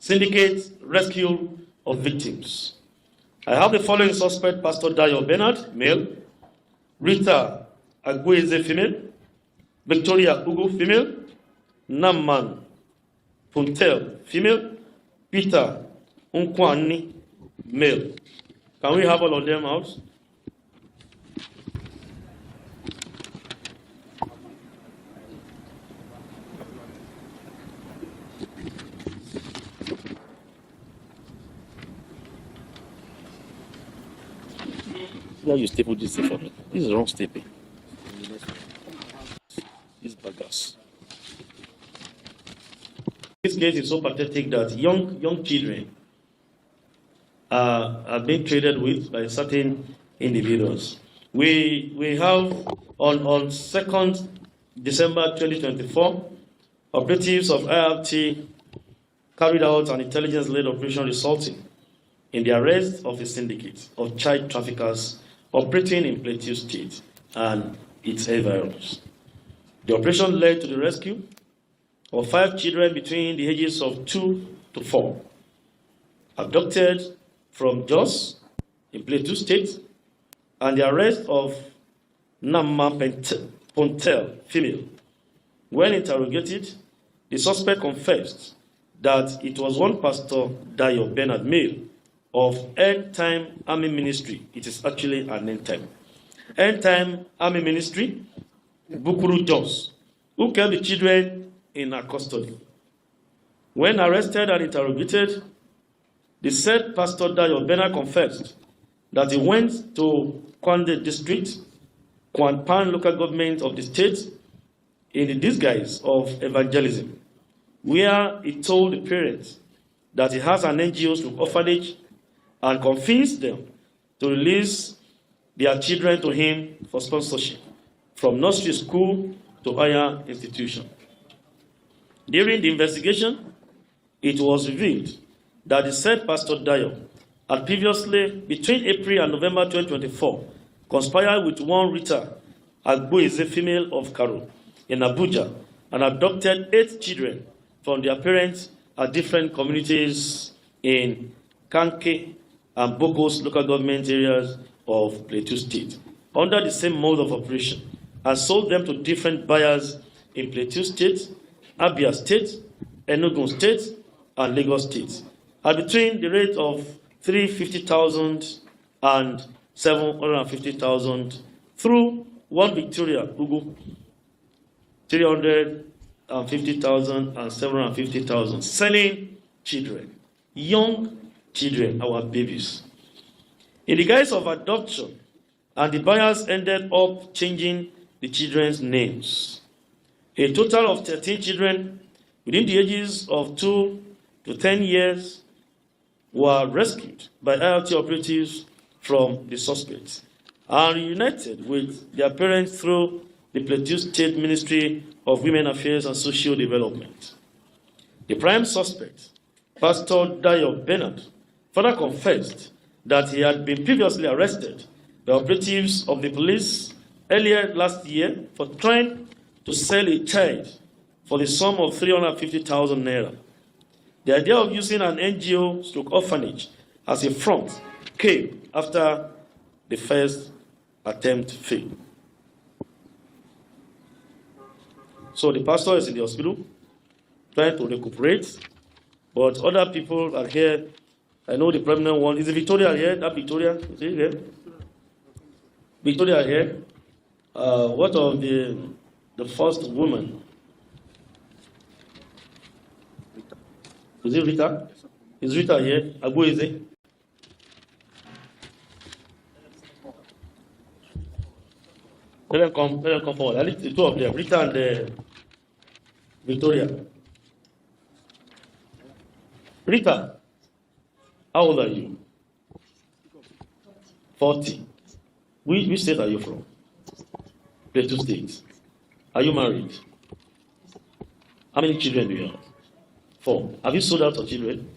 syndicate rescue of victims. I have the following suspect: Pastor Dayo Bernard, male; Rita Agweze, female; Victoria Ugu, female; Namman Puntel, female; Peter Unkwani, male. Can we have all of them out? Why you staple this thing for me? This is the wrong staple. This baggers. This case is so pathetic that young children are being traded with by certain individuals. We have on 2nd December 2024, operatives of IRT carried out an intelligence-led operation resulting in the arrest of a syndicate of child traffickers operating in Plateau State and its environs. The operation led to the rescue of 5 children between the ages of 2 to 4, abducted from Jos in Plateau State, and the arrest of Namma Pontel, female. When interrogated, the suspect confessed that it was one Pastor Dayo Bernard, male, of End Time Army Ministry. It is actually an End Time. End Time Army Ministry, Bukuru Jos, who kept the children in her custody. When arrested and interrogated, the said Pastor Dayo Bernard confessed that he went to Kwande District, Kwanpan local government of the state, in the disguise of evangelism, where he told the parents that he has an NGO to orphanage and convinced them to release their children to him for sponsorship from nursery school to higher institution. During the investigation, it was revealed that the said Pastor Dayo had previously, between April and November 2024, conspired with one Rita Agboeze, female of Karo, in Abuja, and abducted 8 children from their parents at different communities in Kanke and Bokos local government areas of Plateau State, under the same mode of operation, and sold them to different buyers in Plateau State, Abia State, Enugu State, and Lagos State, at between the rate of 350,000 and 750,000 through one Victoria Ugu, 350,000 and 750,000, selling children, young children, our babies, in the guise of adoption, and the buyers ended up changing the children's names. A total of 13 children within the ages of 2 to 10 years were rescued by IRT operatives from the suspects and reunited with their parents through the Plateau State Ministry of Women Affairs and Social Development. The prime suspect, Pastor Dayo Bernard, further confessed that he had been previously arrested by operatives of the police earlier last year for trying to sell a child for the sum of 350,000 naira. The idea of using an NGO/orphanage as a front came after the first attempt failed. So the pastor is in the hospital trying to recuperate, but other people are here. I know the prominent one. Is it Victoria here? That Victoria? Is it here? Victoria here. What of the first woman? Is it Rita? Is Rita here? Abu, is it? Let them come forward. At least the 2 of them, Rita and Victoria. Rita, how old are you? 40. Which state are you from? Plateau State. Are you married? How many children do you have? 4. Have you sold out your children?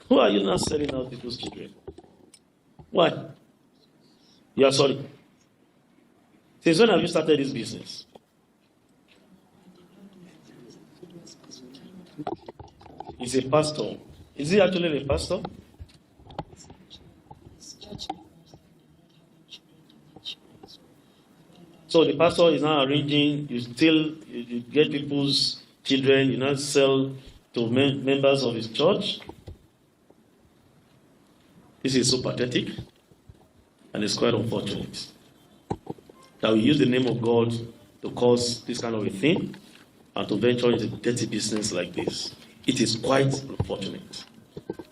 Who are you now selling out people's children? Why? You are sorry. Since when have you started this business? He's a pastor Is he actually the pastor? So the pastor is now arranging, you get people's children, you now sell to members of his church. This is so pathetic, and it's quite unfortunate that we use the name of God to cause this kind of a thing and to venture into dirty business like this. It is quite unfortunate.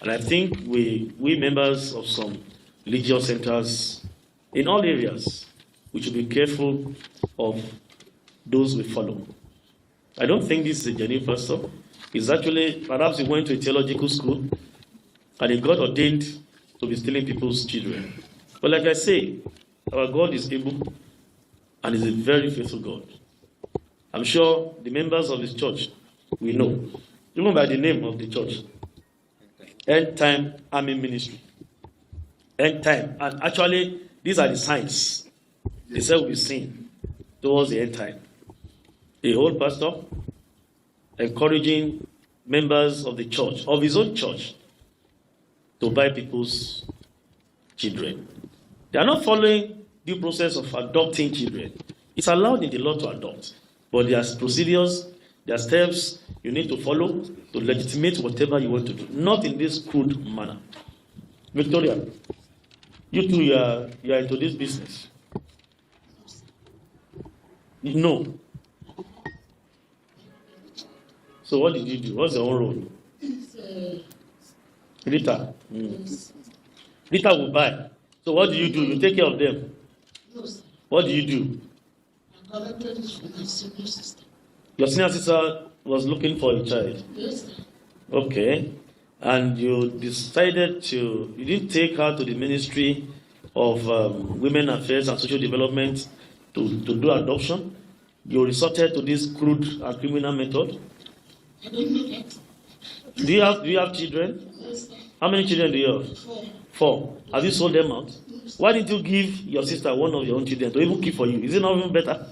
And I think we members of some religious centers in all areas, we should be careful of those we follow. I don't think this is a genuine pastor. He's actually, perhaps he went to a theological school and he got ordained to be stealing people's children. But like I say, our God is able and is a very faithful God. I'm sure the members of his church will know, even by the name of the church, End Time Army Ministry. End time. And actually, these are the signs they said will be seen towards the end time. A whole pastor encouraging members of the church, of his own church, to buy people's children. They are not following due process of adopting children. It's allowed in the law to adopt, but there's procedures, there are steps you need to follow to legitimate whatever you want to do, not in this crude manner. Victoria, you too, you are into this business. No. So what did you do? What's your own role? Rita. Rita will buy. So what do? You take care of them. What do you do? I collected it from my senior sister. Your senior sister was looking for a child. Yes. Okay. And you decided you didn't take her to the Ministry of Women Affairs and Social Development to do adoption. You resorted to this crude and criminal method. I don't know that. Do you have children? Yes, sir. How many children do you have? 4. 4. Have you sold them out? Yes. Why didn't you give your sister one of your own children to even keep for you? Is it not even better?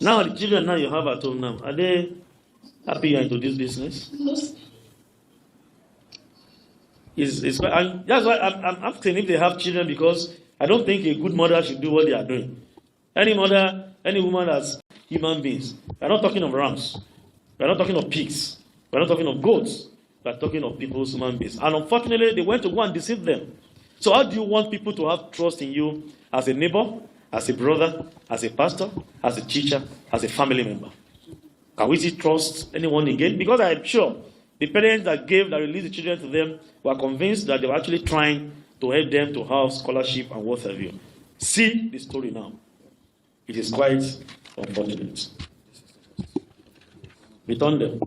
Now the children now you have at home now, are they happy you're into this business? Yes. And that's why I'm asking if they have children, because I don't think a good mother should do what they are doing. Any mother, any woman that's human beings. We're not talking of rams. We're not talking of pigs. We're not talking of goats. We're talking of people's human beings. And unfortunately, they went to go and deceive them. So how do you want people to have trust in you as a neighbor, as a brother, as a pastor, as a teacher, as a family member? Can we still trust anyone again? Because I'm sure the parents that released the children to them were convinced that they were actually trying to help them to have scholarship and what have you. See the story now. It is quite unfortunate. Return them.